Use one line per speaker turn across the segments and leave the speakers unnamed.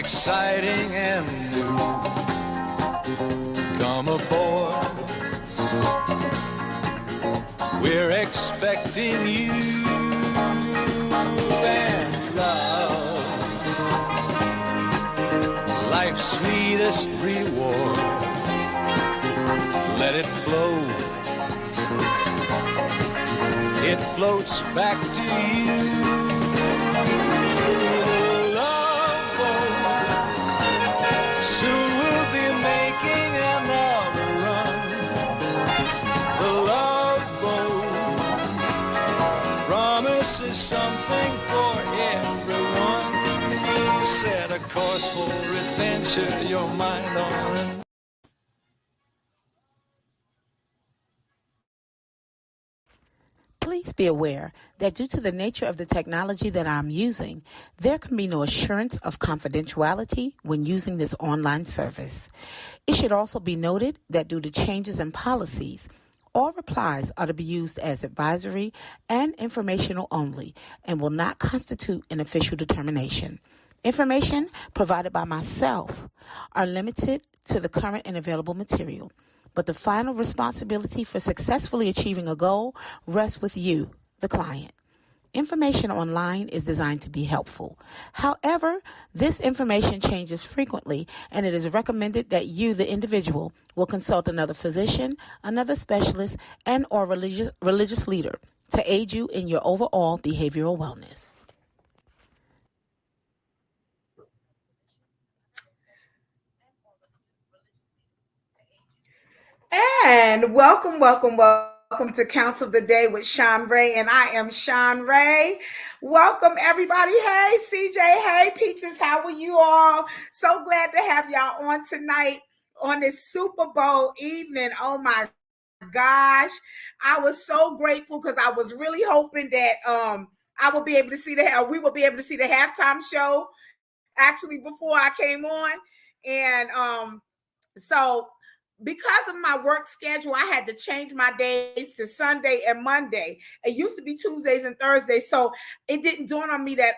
exciting and new. Come aboard, we're expecting you. And love, life's sweetest reward, let it flow. It floats back to you. Love boat, soon we'll be making another run. The love boat promises something for everyone. Set a course for adventure, your mind on.
Please be aware that due to the nature of the technology that I'm using, there can be no assurance of confidentiality when using this online service. It should also be noted that due to changes in policies, all replies are to be used as advisory and informational only and will not constitute an official determination. Information provided by myself are limited to the current and available material, but the final responsibility for successfully achieving a goal rests with you, the client. Information online is designed to be helpful. However, this information changes frequently, and it is recommended that you, the individual, will consult another physician, another specialist, and or religious leader to aid you in your overall behavioral wellness.
And welcome to Counsel of the Day with Shanrae, and I am Shanrae. Welcome, everybody. Hey, CJ. Hey, Peaches. How are you all? So glad to have y'all on tonight on this Super Bowl evening. Oh, my gosh. I was so grateful because I was really hoping that we will be able to see the halftime show actually before I came on. And so because of my work schedule, I had to change my days to Sunday and Monday. It used to be Tuesdays and Thursdays, so it didn't dawn on me that,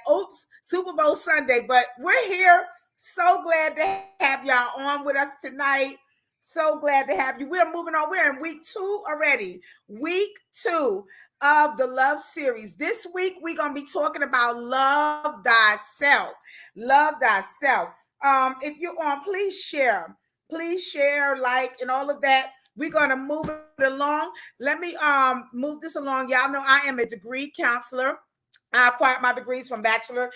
Super Bowl Sunday, but we're here. So glad to have y'all on with us tonight. So glad to have you. We're moving on. We're in week 2 already. Week 2 of the Love series. This week, we're going to be talking about love thyself. Love thyself. If you're on, please share. Please share, like, and all of that. We're going to move it along. Let me move this along. Y'all know I am a degree counselor. I acquired my degrees from Ashford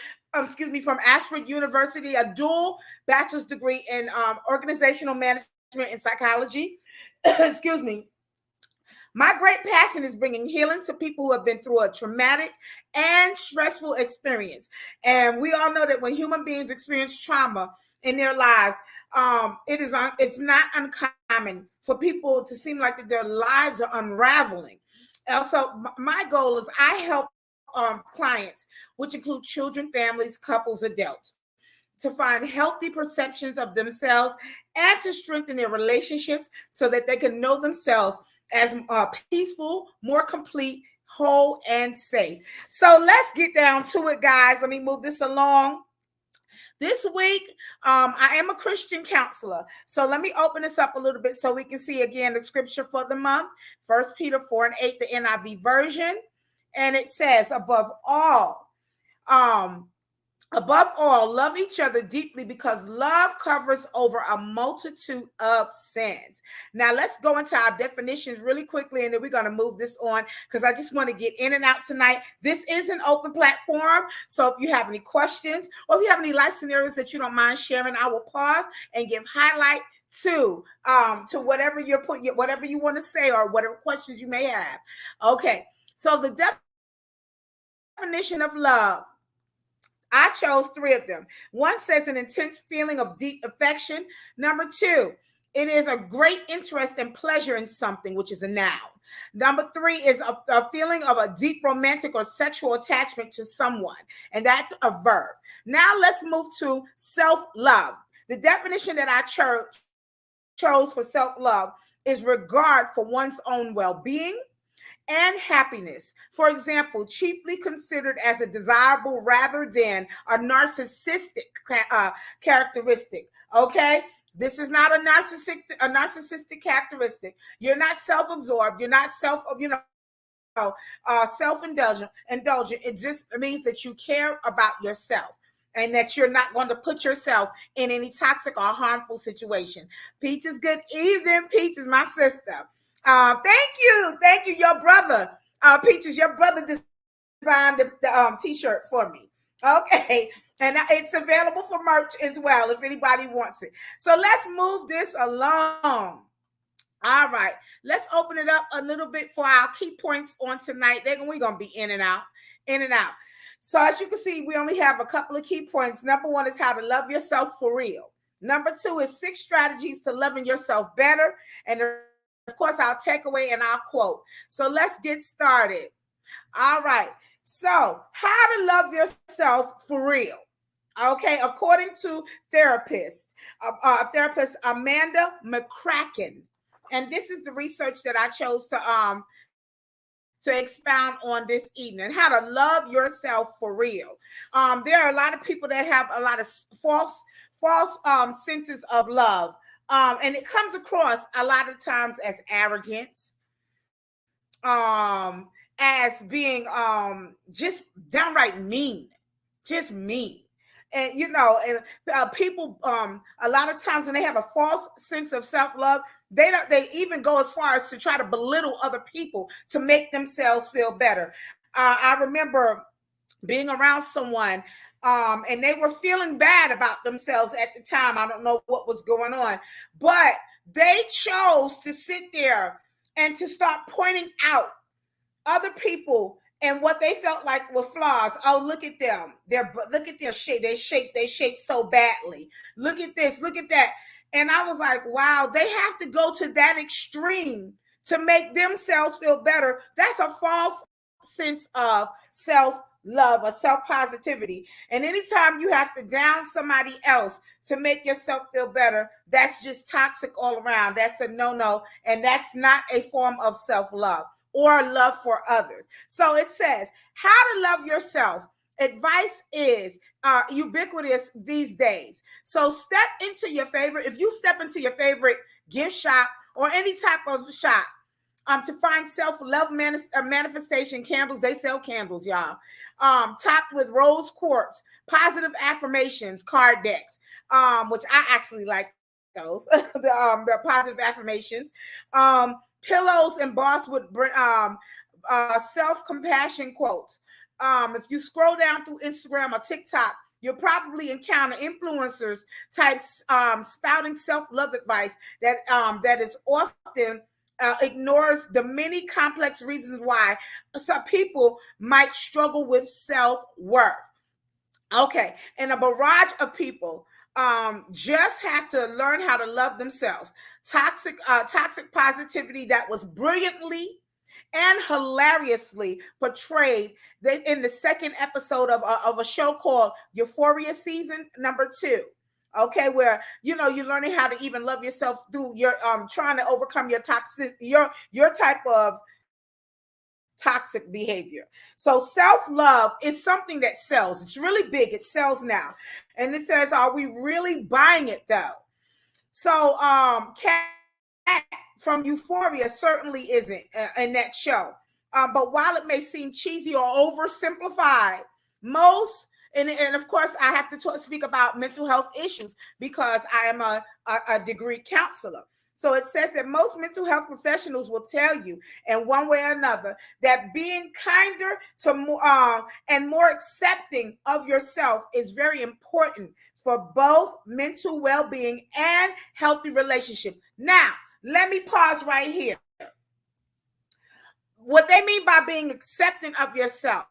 University, a dual bachelor's degree in organizational management and psychology. Excuse me. My great passion is bringing healing to people who have been through a traumatic and stressful experience. And we all know that when human beings experience trauma in their lives, it's not uncommon for people to seem like that their lives are unraveling. Also, my goal is I help clients, which include children, families, couples, adults, to find healthy perceptions of themselves and to strengthen their relationships so that they can know themselves as peaceful, more complete, whole, and safe. So let's get down to it, guys. Let me move this along. This week, I am a Christian counselor. So let me open this up a little bit so we can see again the scripture for the month. 1 Peter 4:8, the NIV version. And it says, above all, love each other deeply because love covers over a multitude of sins. Now, let's go into our definitions really quickly, and then we're going to move this on because I just want to get in and out tonight. This is an open platform, so if you have any questions or if you have any life scenarios that you don't mind sharing, I will pause and give highlight to whatever whatever you want to say or whatever questions you may have. Okay, so the definition of love, I chose 3 of them. One says an intense feeling of deep affection. Number 2, it is a great interest and pleasure in something, which is a noun. Number 3 is a feeling of a deep romantic or sexual attachment to someone, and that's a verb. Now let's move to self-love. The definition that I chose for self-love is regard for one's own well-being and happiness. For example, chiefly considered as a desirable rather than a narcissistic characteristic. Okay, this is not a narcissistic characteristic. You're not self-absorbed. You're not self-indulgent. It just means that you care about yourself and that you're not going to put yourself in any toxic or harmful situation. Peaches, good evening. Peaches, my sister. Thank you, your brother. Peaches, your brother designed the t-shirt for me. Okay, and it's available for merch as well if anybody wants it. So let's move this along. All right, let's open it up a little bit for our key points on tonight. We're going to be in and out, in and out. So as you can see, we only have a couple of key points. Number one is how to love yourself for real. Number two is 6 strategies to loving yourself better. And of course, our takeaway and our quote. So let's get started. All right. So how to love yourself for real. Okay, according to therapist Amanda McCracken. And this is the research that I chose to expound on this evening, how to love yourself for real. There are a lot of people that have a lot of false senses of love. And it comes across a lot of times as arrogance, as being just downright mean, just mean. And people a lot of times when they have a false sense of self-love, they even go as far as to try to belittle other people to make themselves feel better. I remember being around someone and they were feeling bad about themselves at the time. I don't know what was going on, but they chose to sit there and to start pointing out other people and what they felt like were flaws. Oh, look at them. Look at their shape. They shape so badly. Look at this. Look at that. And I was like, wow, they have to go to that extreme to make themselves feel better. That's a false sense of self-love or self-positivity. And anytime you have to down somebody else to make yourself feel better, that's just toxic all around. That's a no-no. And that's not a form of self-love or love for others. So it says, how to love yourself. Advice is ubiquitous these days. So if you step into your favorite gift shop or any type of shop to find self-love manifestation candles, they sell candles, y'all, topped with rose quartz, positive affirmations, card decks, which I actually like those, the positive affirmations, pillows embossed with self-compassion quotes. If you scroll down through Instagram or TikTok, you'll probably encounter influencers types spouting self-love advice that is often ignores the many complex reasons why some people might struggle with self-worth. Okay, and a barrage of people just have to learn how to love themselves. Toxic positivity that was brilliantly and hilariously portrayed in the second episode of a show called Euphoria season number 2. Okay, where you're learning how to even love yourself through your trying to overcome your toxic your type of toxic behavior. So self-love is something that sells. It's really big. It sells now. And it says, are we really buying it though? So Kat from Euphoria certainly isn't in that show. But while it may seem cheesy or oversimplified, most, and of course I have to speak about mental health issues because I am a degree counselor. So it says that most mental health professionals will tell you in one way or another that being kinder to and more accepting of yourself is very important for both mental well-being and healthy relationships. Now, let me pause right here. What they mean by being accepting of yourself.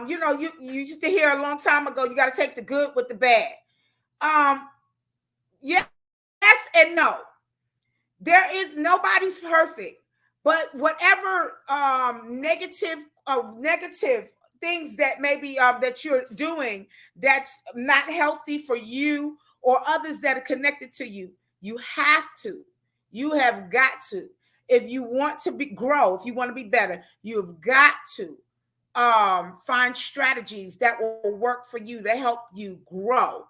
You used to hear a long time ago, you got to take the good with the bad. Yes and no. There is nobody's perfect, but whatever negative things that maybe that you're doing that's not healthy for you or others that are connected to you, you have got to. if you want to grow, if you want to be better, you've got to find strategies that will work for you to help you grow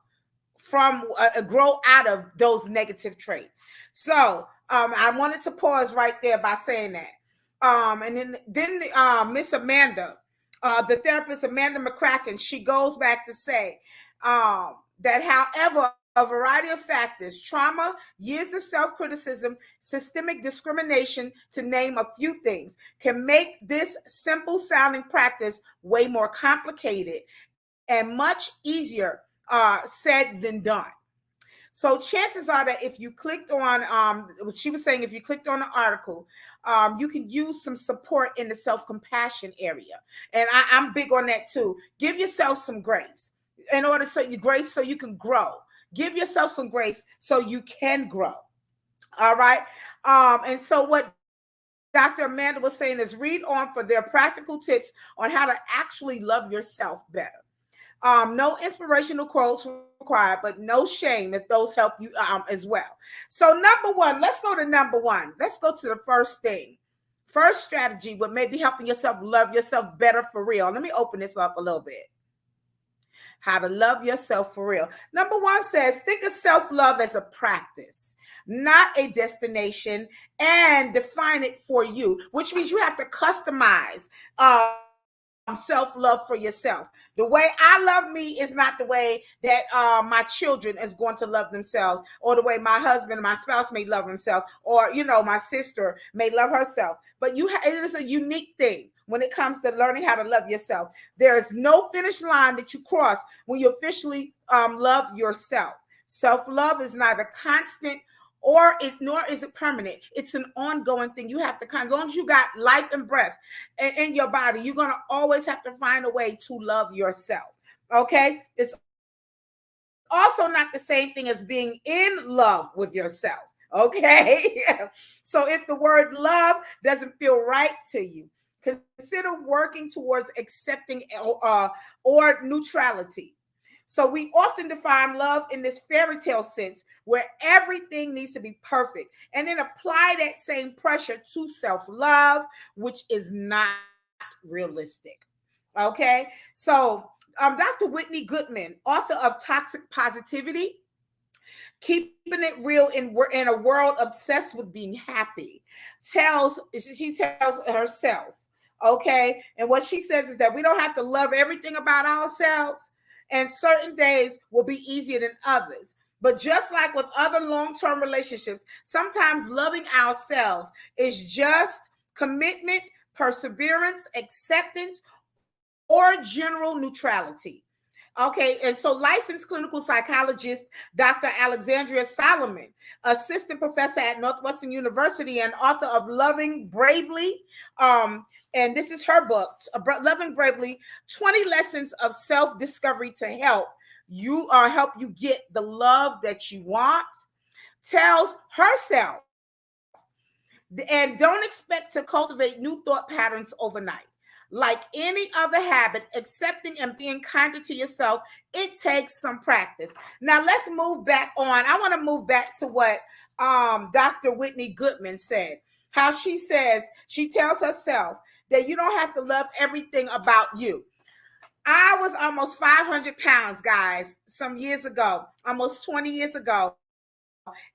out of those negative traits. So I wanted to pause right there by saying that. And then Miss Amanda, the therapist Amanda McCracken, she goes back to say that however a variety of factors, trauma, years of self-criticism, systemic discrimination, to name a few things, can make this simple sounding practice way more complicated and much easier said than done. So chances are that if you clicked on, she was saying, if you clicked on the article, you can use some support in the self-compassion area. And I'm big on that too. Give yourself some grace in order so you can grow. Give yourself some grace so you can grow. All right. And so what Dr. Amanda was saying is read on for their practical tips on how to actually love yourself better. No inspirational quotes required, but no shame if those help you as well. So number one, let's go to number one. Let's go to the first thing. First strategy with maybe helping yourself love yourself better for real. Let me open this up a little bit. How to love yourself for real. Number one says, think of self-love as a practice, not a destination, and define it for you, which means you have to customize self-love for yourself. The way I love me is not the way that my children is going to love themselves, or the way my husband, my spouse may love themselves, or, my sister may love herself. But it is a unique thing when it comes to learning how to love yourself. There is no finish line that you cross when you officially love yourself. Self-love is neither constant nor is it permanent. It's an ongoing thing. You have to as long as you got life and breath in your body, you're going to always have to find a way to love yourself. Okay? It's also not the same thing as being in love with yourself. Okay? So if the word love doesn't feel right to you, consider working towards accepting or neutrality. So we often define love in this fairy tale sense where everything needs to be perfect, and then apply that same pressure to self-love, which is not realistic. Okay. So Dr. Whitney Goodman, author of Toxic Positivity, Keeping It Real in a World Obsessed with Being Happy, she tells herself, okay, and what she says is that we don't have to love everything about ourselves, and certain days will be easier than others. But just like with other long-term relationships, sometimes loving ourselves is just commitment, perseverance, acceptance, or general neutrality. Okay, and so licensed clinical psychologist Dr. Alexandria Solomon, assistant professor at Northwestern University and author of Loving Bravely, and this is her book, Loving Bravely, 20 Lessons of Self-Discovery to help you get the love that you want, tells herself, and don't expect to cultivate new thought patterns overnight. Like any other habit, accepting and being kinder to yourself, it takes some practice. Now let's move back on. I want to move back to what Dr. Whitney Goodman said. How she tells herself that you don't have to love everything about you. I was almost 500 pounds, guys, some years ago, almost 20 years ago.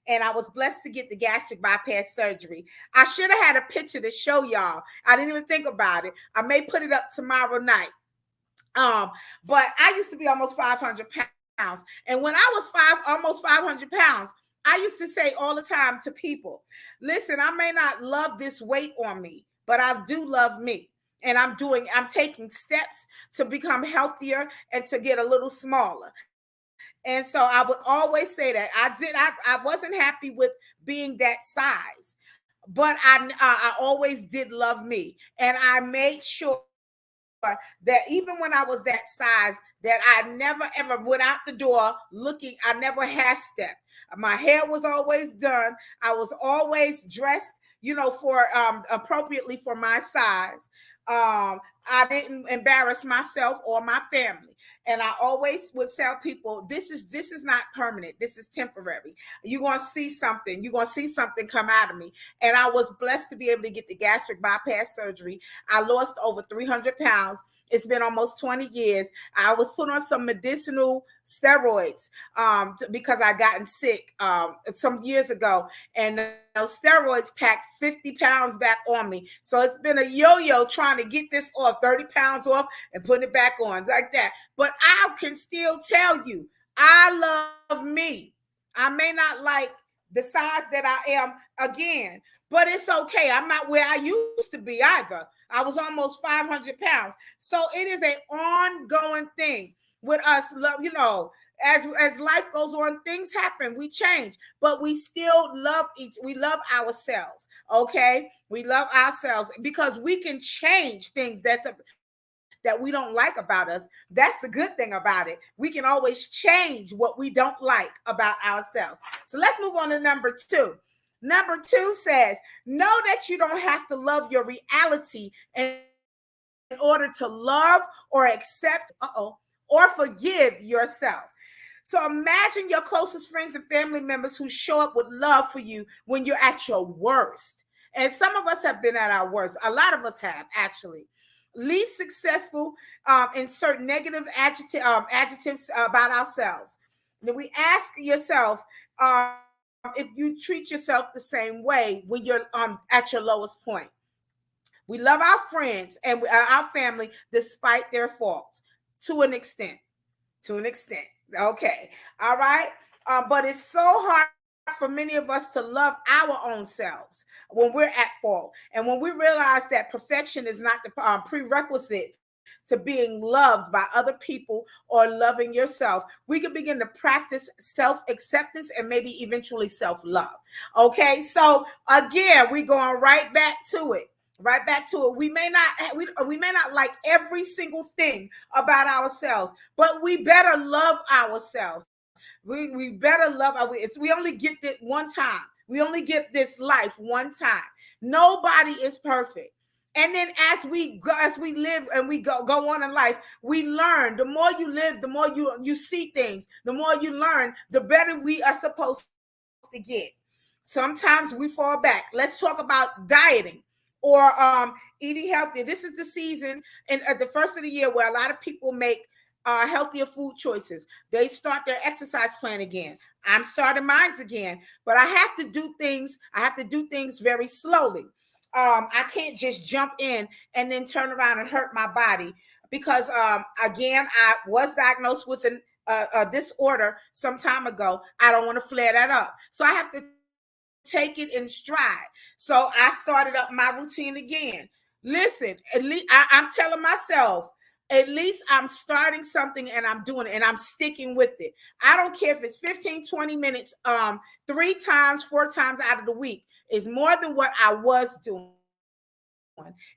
And I was blessed to get the gastric bypass surgery. I should have had a picture to show y'all. I didn't even think about it. I may put it up tomorrow night. But I used to be almost 500 pounds. And when I was almost 500 pounds, I used to say all the time to people, listen, I may not love this weight on me, but I do love me. And I'm taking steps to become healthier and to get a little smaller. And so I would always say that I wasn't happy with being that size, but I always did love me. And I made sure that even when I was that size, that I never ever went out the door looking, I never half-stepped. My hair was always done. I was always dressed, for appropriately for my size. I didn't embarrass myself or my family. And I always would tell people, this is not permanent. This is temporary. You're gonna see something. You're gonna see something come out of me. And I was blessed to be able to get the gastric bypass surgery. I lost over 300 pounds. It's been almost 20 years. I was put on some medicinal steroids because I gotten sick some years ago, and those steroids packed 50 pounds back on me. So it's been a yo-yo trying to get this off, 30 pounds off and putting it back on like that. But I can still tell you, I love me. I may not like the size that I am again, but it's okay. I'm not where I used to be either. I was almost 500 pounds. So it is an ongoing thing with us, as life goes on, things happen, we change, but we still we love ourselves. Okay, we love ourselves because we can change things that we don't like about us. That's the good thing about it. We can always change what we don't like about ourselves. So let's move on to number 2. Number 2 says, know that you don't have to love your reality in order to love or accept, or forgive yourself. So imagine your closest friends and family members who show up with love for you when you're at your worst. And some of us have been at our worst. A lot of us have, actually. Least successful, insert negative adjectives about ourselves. Then we ask yourself if you treat yourself the same way when you're at your lowest point. We love our friends and our family despite their faults to an extent. To an extent. Okay. All right. But it's so hard for many of us to love our own selves when we're at fault. And when we realize that perfection is not the prerequisite to being loved by other people or loving yourself, we can begin to practice self-acceptance and maybe eventually self-love. Okay. So again, we're going right back to it. Right back to it. We may not like every single thing about ourselves, but we better love ourselves. We better love we only get it one time. We only get this life one time. Nobody is perfect. And then as we live and we go on in life, we learn. The more you live, the more you see things, the more you learn, the better we are supposed to get. Sometimes we fall back. Let's talk about dieting or eating healthy. This is the season and at the first of the year where a lot of people make healthier food choices. They start their exercise plan again. I'm starting mine again, but I have to do things. I have to do things very slowly. I can't just jump in and then turn around and hurt my body because again, I was diagnosed with a disorder some time ago. I don't want to flare that up, so I have to take it in stride. So I started up my routine again. Listen, at least I'm telling myself, at least I'm starting something and I'm doing it and I'm sticking with it. I don't care if it's 15, 20 minutes, 3 times, 4 times out of the week is more than what I was doing.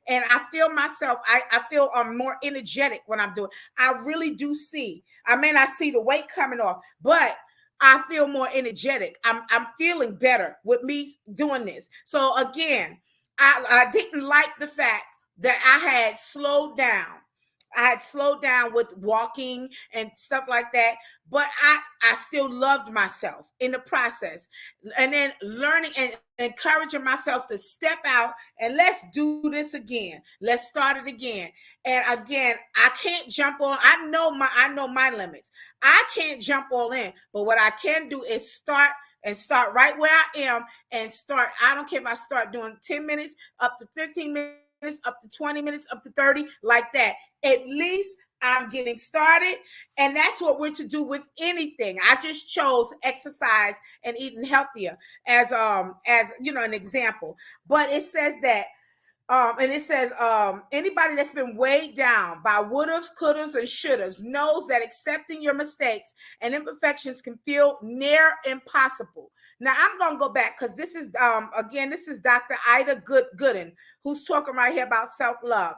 And I feel myself, I feel more energetic when I'm doing it. I really do see. I may not see the weight coming off, but I feel more energetic. I'm feeling better with me doing this. So again, I didn't like the fact that I had slowed down. I had slowed down with walking and stuff like that, but I still loved myself in the process. And then learning and encouraging myself to step out and let's do this again. Let's start it again. And again, I can't jump on. I know my limits. I can't jump all in, but what I can do is start right where I am and start. I don't care if I start doing 10 minutes up to 15 minutes, up to 20 minutes, up to 30, like that. At least I'm getting started. And that's what we're to do with anything. I just chose exercise and eating healthier as an example. But it says that and it says, anybody that's been weighed down by wouldas, couldas, and shouldas knows that accepting your mistakes and imperfections can feel near impossible. Now, I'm going to go back because this is, again, this is Dr. Ida Gooden, who's talking right here about self-love.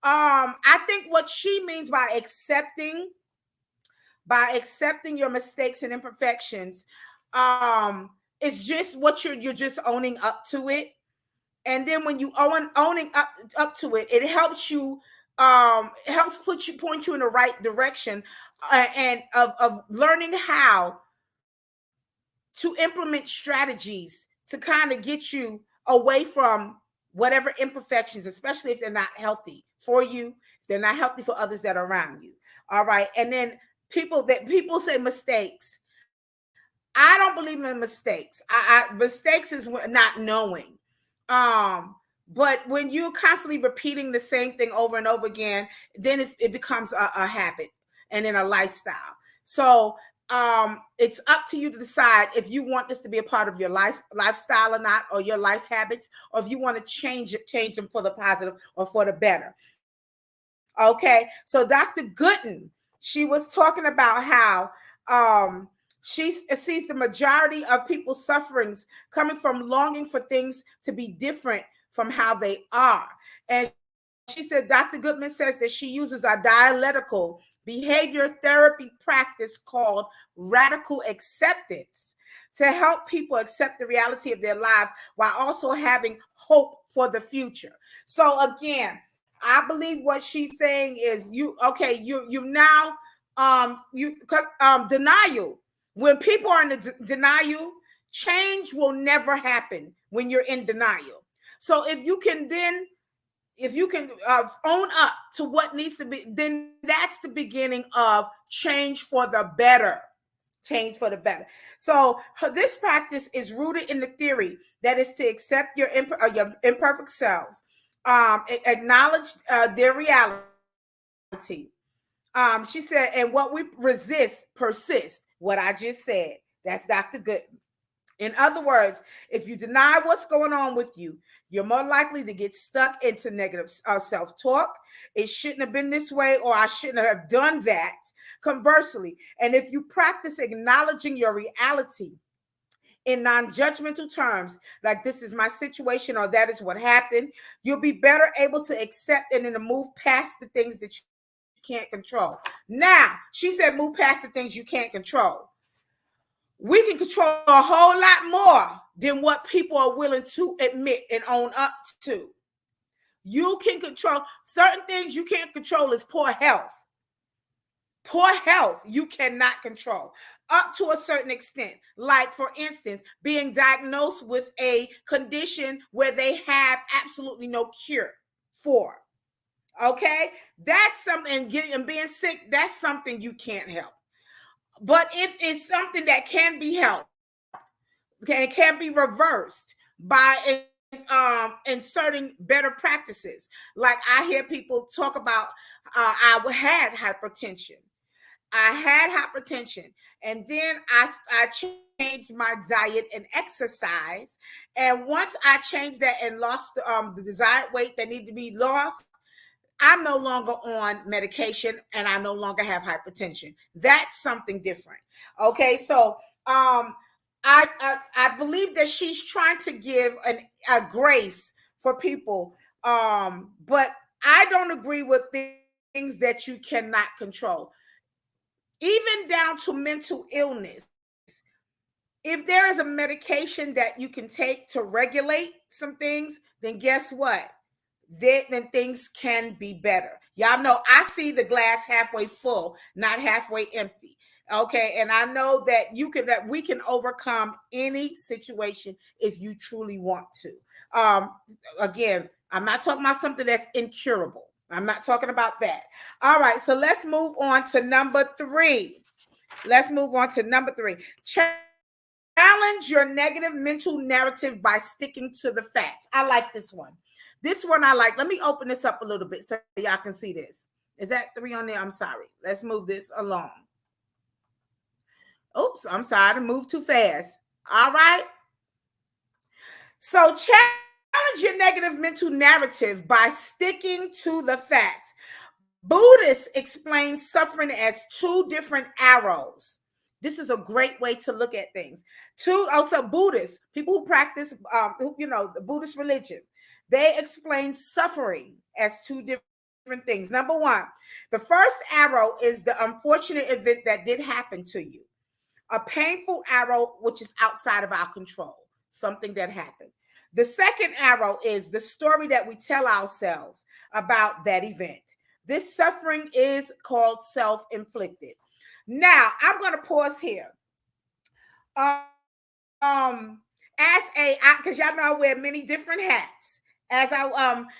I think what she means by accepting your mistakes and imperfections, is just what you're just owning up to it. And then when you owning up to it, it helps you, helps point you in the right direction, and of learning how to implement strategies to kind of get you away from whatever imperfections, especially if they're not healthy for you, if they're not healthy for others that are around you. All right. And then people say mistakes. I don't believe in mistakes. Mistakes is not knowing. But when you're constantly repeating the same thing over and over again, then it becomes a habit and then a lifestyle. So it's up to you to decide if you want this to be a part of your lifestyle or not, or your life habits, or if you want to change them for the positive or for the better. Okay, so Dr. Gooden, she was talking about how she sees the majority of people's sufferings coming from longing for things to be different from how they are. And she said, Dr. Goodman says that she uses a dialectical behavior therapy practice called radical acceptance to help people accept the reality of their lives while also having hope for the future. So again, I believe what she's saying is you now denial. When people are in the denial, change will never happen when you're in denial. So if you can own up to what needs to be, then that's the beginning of change for the better. Change for the better. So this practice is rooted in the theory that is to accept your imperfect selves, acknowledge their reality. She said, and what we resist persists. What I just said. That's Dr. Good. In other words, if you deny what's going on with you, you're more likely to get stuck into negative self-talk. It shouldn't have been this way, or I shouldn't have done that. Conversely, and if you practice acknowledging your reality in non-judgmental terms, like this is my situation or that is what happened, you'll be better able to accept and then to move past the things that you can't control. Now, she said move past the things you can't control. We can control a whole lot more than what people are willing to admit and own up to. You can control certain things. You can't control is poor health. Poor health you cannot control up to a certain extent. Like, for instance, being diagnosed with a condition where they have absolutely no cure for. Okay, that's something. And being sick, that's something you can't help. But if it's something that can be helped, can be reversed by inserting better practices. Like I hear people talk about, I had hypertension. I had hypertension, and then I changed my diet and exercise. And once I changed that and lost the desired weight that needed to be lost, I'm no longer on medication and I no longer have hypertension. That's something different. Okay, so I believe that she's trying to give a grace for people, but I don't agree with things that you cannot control, even down to mental illness. If there is a medication that you can take to regulate some things, then guess what? Then things can be better. Y'all know I see the glass halfway full, not halfway empty. Okay, and I know that we can overcome any situation if you truly want to. Again, I'm not talking about something that's incurable. I'm not talking about that. All right, so let's move on to number 3. Challenge your negative mental narrative by sticking to the facts. I like this one. This one I like. Let me open this up a little bit so y'all can see this. Is that 3 on there? I'm sorry. Let's move this along. Oops, I'm sorry to move too fast. All right. So challenge your negative mental narrative by sticking to the facts. Buddhists explain suffering as 2 different arrows. This is a great way to look at things. Also Buddhists, people who practice, the Buddhist religion, they explain suffering as 2 different things. Number 1, the first arrow is the unfortunate event that did happen to you. A painful arrow, which is outside of our control, something that happened. The second arrow is the story that we tell ourselves about that event. This suffering is called self-inflicted. Now, I'm going to pause here. As because y'all know I wear many different hats.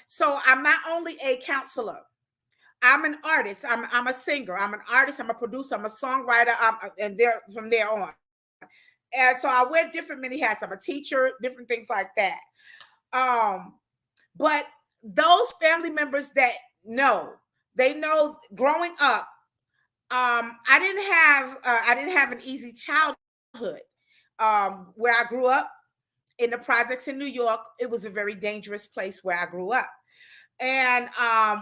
So I'm not only a counselor, I'm an artist. I'm a singer. I'm an artist. I'm a producer. I'm a songwriter. And there from there on. And so I wear different many hats. I'm a teacher, different things like that. But those family members that know, they know growing up, I didn't have an easy childhood. Where I grew up in the projects in New York, it was a very dangerous place where I grew up. And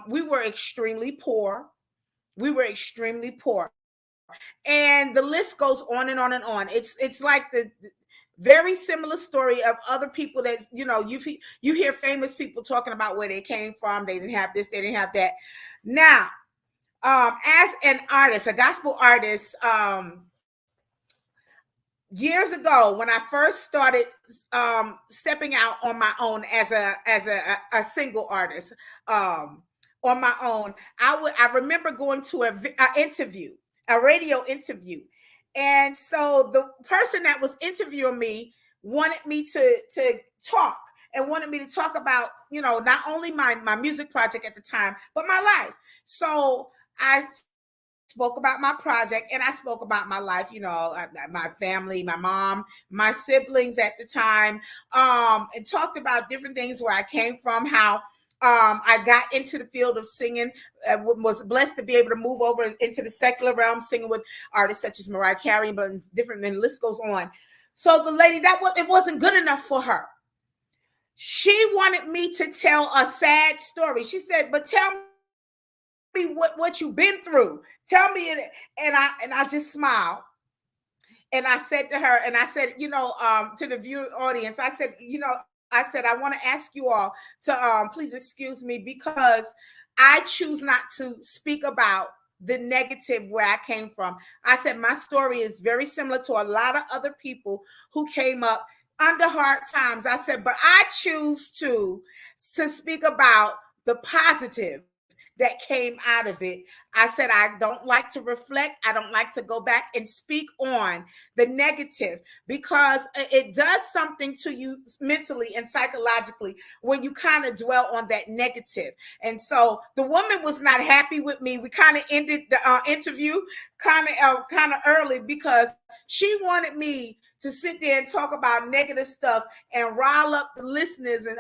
we were extremely poor. We were extremely poor. And the list goes on and on and on. It's like the very similar story of other people that, you hear famous people talking about where they came from. They didn't have this, they didn't have that. Now, as an artist, a gospel artist, years ago when I first started stepping out on my own as a single artist, on my own, I remember going to a interview, a radio interview, and so the person that was interviewing me wanted me to talk and wanted me to talk about, not only my music project at the time, but my life. So I spoke about my project and I spoke about my life, my family, my mom, my siblings at the time, and talked about different things, where I came from, how I got into the field of singing, was blessed to be able to move over into the secular realm, singing with artists such as Mariah Carey, but different, and the list goes on. So the lady, it wasn't good enough for her. She wanted me to tell a sad story. She said, but tell me what you've been through. Tell me it. And I just smiled. And I said to her, and I said, to the viewing audience, I said, I want to ask you all to please excuse me, because I choose not to speak about the negative where I came from. I said, my story is very similar to a lot of other people who came up under hard times. I said, but I choose to speak about the positive that came out of it. I said, I don't like to reflect. I don't like to go back and speak on the negative, because it does something to you mentally and psychologically when you kind of dwell on that negative. And so the woman was not happy with me. We kind of ended the interview kind of early, because she wanted me to sit there and talk about negative stuff and rile up the listeners and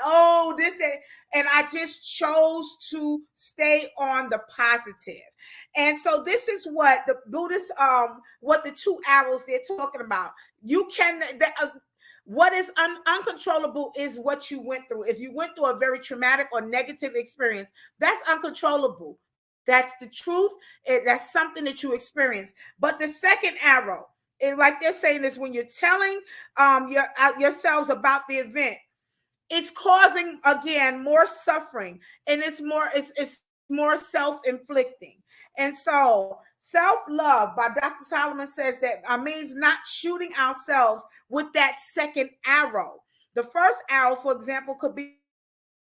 this, that. And I just chose to stay on the positive. And so this is what the Buddhists, what the 2 arrows they're talking about. You can, what is uncontrollable is what you went through. If you went through a very traumatic or negative experience, that's uncontrollable. That's the truth. That's something that you experience. But the second arrow, like they're saying, is when you're telling yourselves about the event, it's causing, again, more suffering, and it's more self-inflicting. And so self-love by Dr. Solomon says that means not shooting ourselves with that second arrow. The first arrow, for example, could be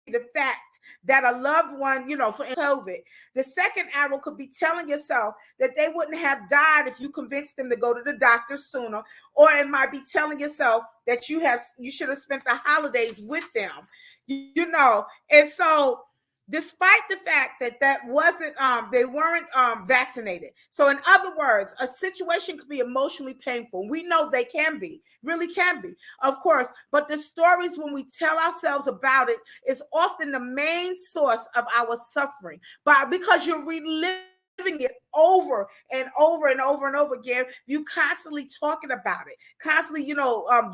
the fact that a loved one, for COVID. The second arrow could be telling yourself that they wouldn't have died if you convinced them to go to the doctor sooner. Or it might be telling yourself that you should have spent the holidays with them, And so despite the fact that wasn't, they weren't vaccinated. So in other words, a situation could be emotionally painful. We know they can be, really can be, of course. But the stories, when we tell ourselves about it, is often the main source of our suffering. But because you're reliving it over and over and over and over again, you constantly talking about it, constantly,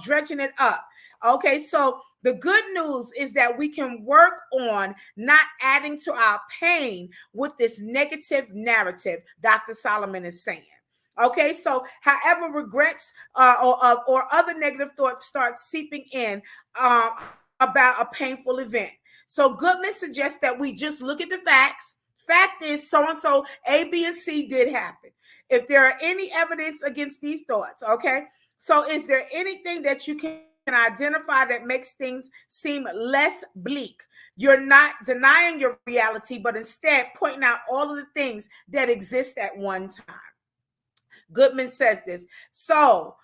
dredging it up. Okay, so the good news is that we can work on not adding to our pain with this negative narrative Dr. Solomon is saying. Okay, so however regrets or other negative thoughts start seeping in about a painful event. So Goodman suggests that we just look at the facts. Fact is, so-and-so, A, B, and C did happen. If there are any evidence against these thoughts, okay? So is there anything that you can identify that makes things seem less bleak. You're not denying your reality, but instead pointing out all of the things that exist at one time. Goodman says this. So,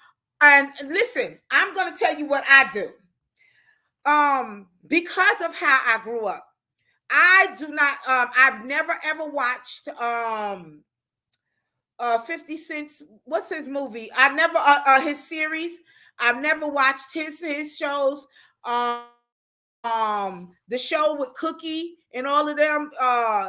and listen, I'm going to tell you what I do. Because of how I grew up, I do not, I've never ever watched 50 Cent's, what's his movie? I never his series. I've never watched his shows. The show with Cookie and all of them,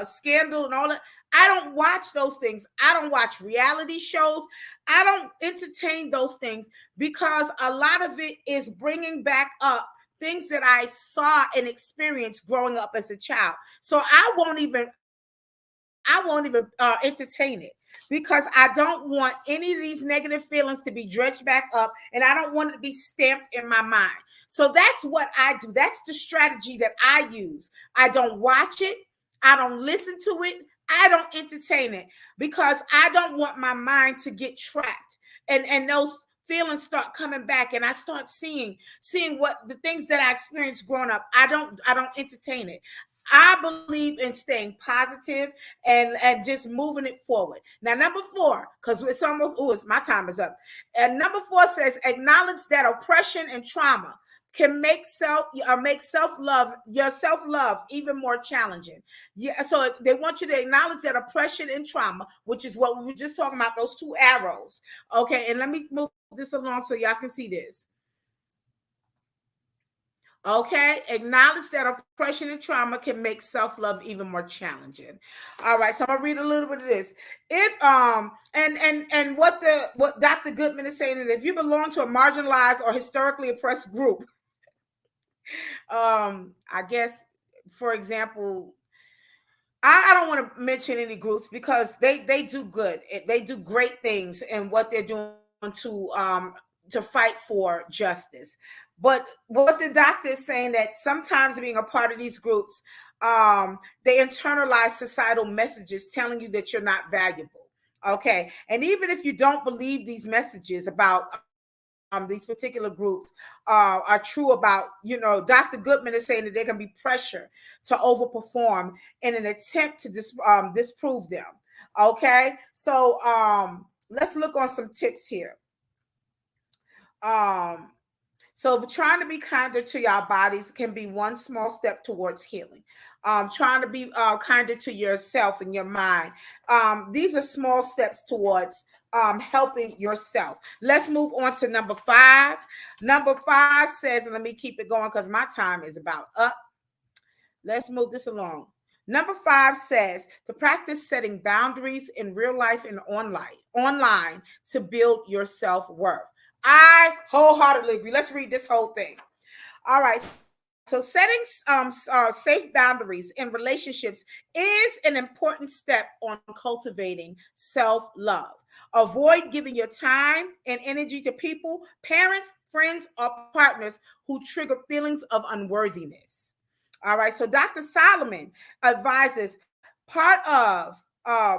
Scandal and all that. I don't watch those things. I don't watch reality shows. I don't entertain those things because a lot of it is bringing back up things that I saw and experienced growing up as a child. So I won't even entertain it because I don't want any of these negative feelings to be dredged back up, and I don't want it to be stamped in my mind. So that's what I do. That's the strategy that I use. I don't watch it. I don't listen to it. I don't entertain it because I don't want my mind to get trapped and those feelings start coming back, and I start seeing what the things that I experienced growing up. I don't entertain it. I believe in staying positive and just moving it forward. Now, number 4, because it's almost, my time is up. And number 4 says, acknowledge that oppression and trauma can make self-love even more challenging. Yeah, so they want you to acknowledge that oppression and trauma, which is what we were just talking about, those 2 arrows. Okay, and let me move this along so y'all can see this. Okay, acknowledge that oppression and trauma can make self-love even more challenging. All right, so I'm gonna read a little bit of this. If and what Dr. Goodman is saying is, if you belong to a marginalized or historically oppressed group, I guess, for example, I don't want to mention any groups because they do good. They do great things in what they're doing to fight for justice. But what the doctor is saying, that sometimes being a part of these groups, they internalize societal messages telling you that you're not valuable. Okay. And even if you don't believe these messages about these particular groups are true about, Dr. Goodman is saying that there can be pressure to overperform in an attempt to disprove them. Okay. So let's look on some tips here. So trying to be kinder to your bodies can be one small step towards healing. Trying to be kinder to yourself and your mind. These are small steps towards helping yourself. Let's move on to number 5. Number 5 says, and let me keep it going because my time is about up. Let's move this along. Number 5 says to practice setting boundaries in real life and online to build your self-worth. I wholeheartedly agree. Let's read this whole thing. All right. So setting safe boundaries in relationships is an important step on cultivating self-love. Avoid giving your time and energy to people, parents, friends, or partners who trigger feelings of unworthiness. All right. So Dr. Solomon advises part of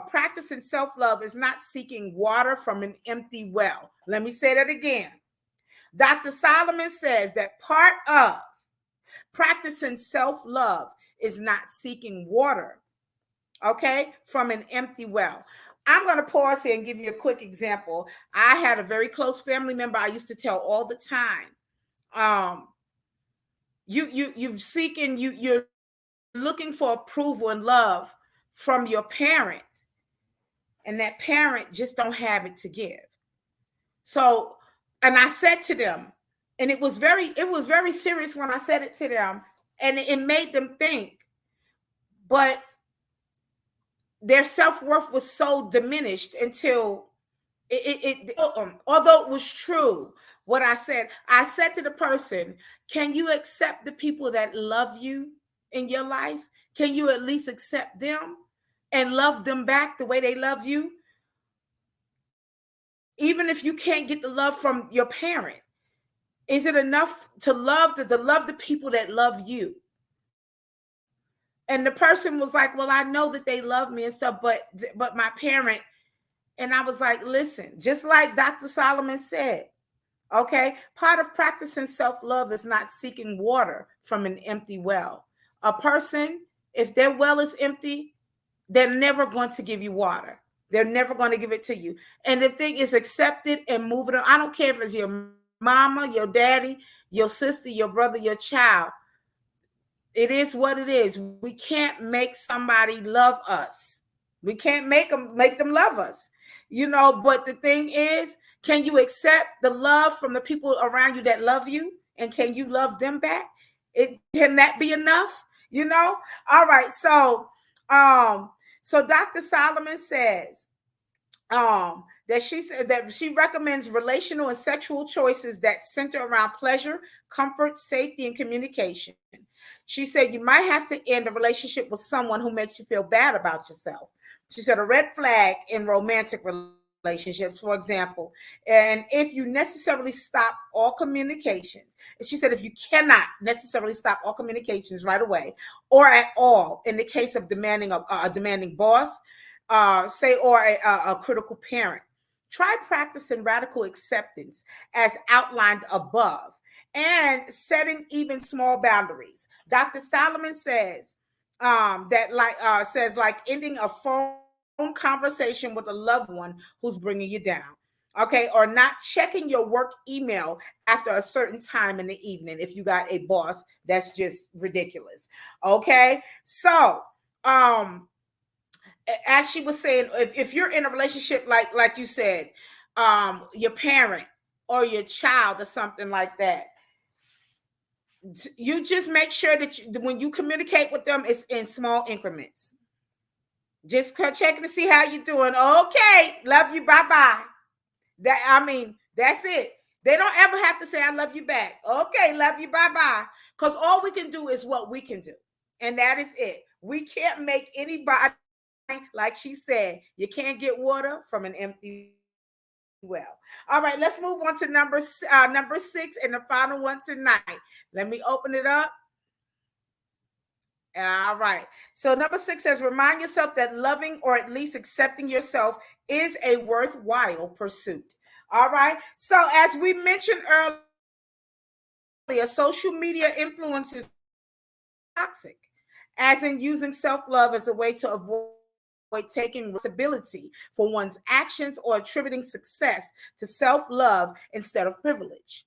practicing self-love is not seeking water from an empty well. Let me say that again. Dr. Solomon says that part of practicing self-love is not seeking water, okay, from an empty well. I'm going to pause here and give you a quick example. I had a very close family member I used to tell all the time, you're looking for approval and love from your parent, and that parent just don't have it to give. So, and I said to them, and it was very serious when I said it to them, and it made them think, but their self-worth was so diminished until although it was true what I said to the person, can you accept the people that love you in your life? Can you at least accept them and love them back the way they love you? Even if you can't get the love from your parent, is it enough to love the people that love you? And the person was like, well, I know that they love me and stuff, but my parent. And I was like, listen, just like Dr. Solomon said, Okay, part of practicing self-love is not seeking water from an empty well. A person, if their well is empty, they're never going to give you water. They're never going to give it to you. And the thing is, accept it and move it on. I don't care if it's your mama, your daddy, your sister, your brother, your child. It is what it is. We can't make somebody love us. We can't make them love us. But the thing is, can you accept the love from the people around you that love you? And can you love them back? Can that be enough? All right. So Dr. Solomon says, that she recommends relational and sexual choices that center around pleasure, comfort, safety, and communication. She said you might have to end a relationship with someone who makes you feel bad about yourself. She said a red flag in romantic relationships, for example, and if you necessarily stop all communications. She said if you cannot necessarily stop all communications right away or at all, in the case of demanding a demanding boss, or a critical parent. Try practicing radical acceptance as outlined above and setting even small boundaries. Dr. Solomon says like ending a phone conversation with a loved one who's bringing you down. Okay, or not checking your work email after a certain time in the evening if you got a boss that's just ridiculous. Okay, so as she was saying, if you're in a relationship like you said, your parent or your child or something like that, you just make sure that when you communicate with them, it's in small increments. Just checking to see how you're doing. Okay, love you, bye-bye. That's it. They don't ever have to say I love you back. Okay, love you, bye-bye. Because all we can do is what we can do. And that is it. We can't make anybody, like she said, you can't get water from an empty well. All right, let's move on to number 6 and the final one tonight. Let me open it up. All right. So number 6 says, remind yourself that loving or at least accepting yourself is a worthwhile pursuit. All right. So as we mentioned earlier, social media influence is toxic, as in using self-love as a way to avoid taking responsibility for one's actions or attributing success to self-love instead of privilege.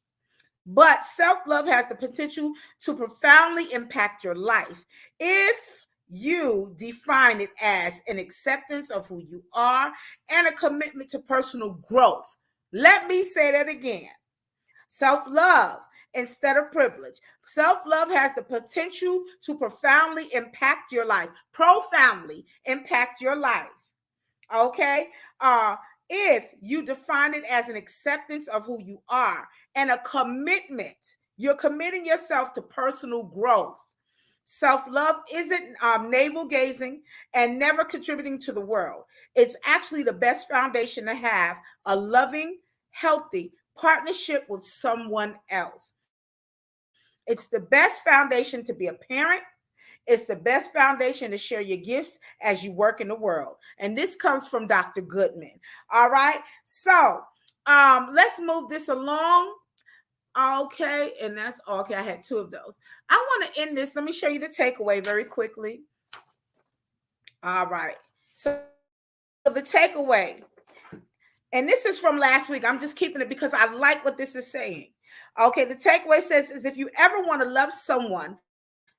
But self-love has the potential to profoundly impact your life if you define it as an acceptance of who you are and a commitment to personal growth. Let me say that again. Self-love instead of privilege. Self-love has the potential to profoundly impact your life. Profoundly impact your life. Okay? If you define it as an acceptance of who you are and a commitment, you're committing yourself to personal growth. Self-love isn't navel gazing and never contributing to the world. It's actually the best foundation to have a loving, healthy partnership with someone else. It's the best foundation to be a parent. It's the best foundation to share your gifts as you work in the world. And this comes from Dr. Goodman. All right. So let's move this along. Okay. And that's okay. I had 2 of those. I want to end this. Let me show you the takeaway very quickly. All right. So the takeaway, and this is from last week. I'm just keeping it because I like what this is saying. Okay. The takeaway says is if you ever want to love someone,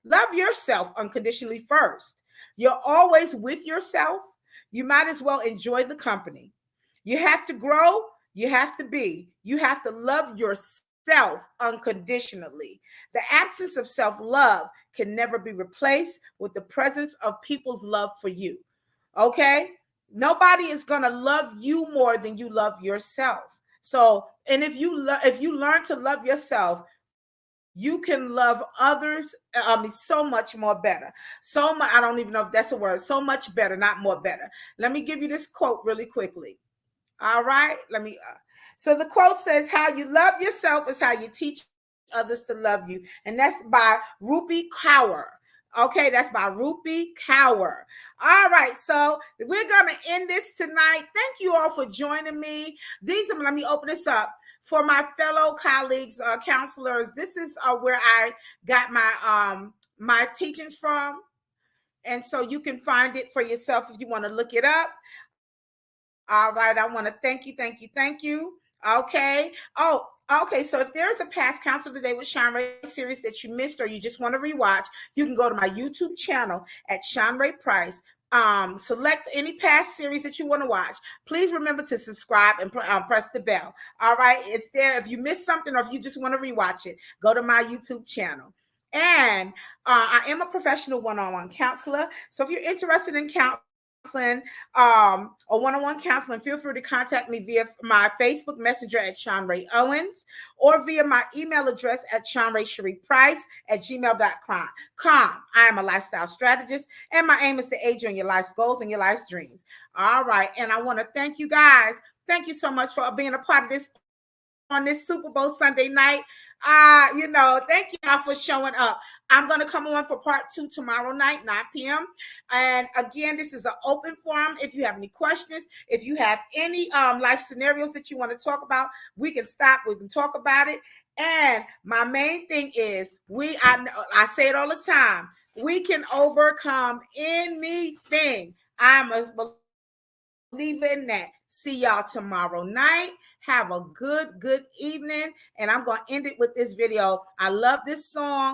love yourself unconditionally first. You're always with yourself. You might as well enjoy the company. You have to grow. You have to love yourself unconditionally. The absence of self-love can never be replaced with the presence of people's love for you. Okay? Nobody is going to love you more than you love yourself. So, and if you learn to love yourself, you can love others so much more better. I don't even know if that's a word. So much better, not more better. Let me give you this quote really quickly. All right. So the quote says, how you love yourself is how you teach others to love you. And that's by Rupi Kaur. Okay, that's by Rupi Kaur. All right, so we're going to end this tonight. Thank you all for joining me. Let me open this up. for my fellow colleagues, counselors, this is where I got my teachings from. And so you can find it for yourself if you want to look it up. All right. I want to thank you, thank you, thank you. Okay. Oh, okay. So if there's a past Counsel Today with Shanrae series that you missed or you just want to rewatch, you can go to my YouTube channel at Shanrae Price. Select any past series that you want to watch. Please remember to subscribe and press the bell. All right. It's there. If you missed something or if you just want to rewatch it, go to my YouTube channel. And I am a professional one-on-one counselor. So if you're interested in counseling or one-on-one counseling, feel free to contact me via my Facebook Messenger at Shanrae Owens or via my email address at shanrae.price@gmail.com. I am a lifestyle strategist, and my aim is to aid you in your life's goals and your life's dreams. All right. And I want to thank you guys. Thank you so much for being a part of this on this Super Bowl Sunday night. Thank y'all for showing up. I'm going to come on for part 2 tomorrow night, 9 p.m. And again, this is an open forum. If you have any questions, if you have any life scenarios that you want to talk about, we can stop. We can talk about it. And my main thing is I say it all the time. We can overcome anything. I'm a believer in that. See y'all tomorrow night. Have a good evening. And I'm going to end it with this video. I love this song.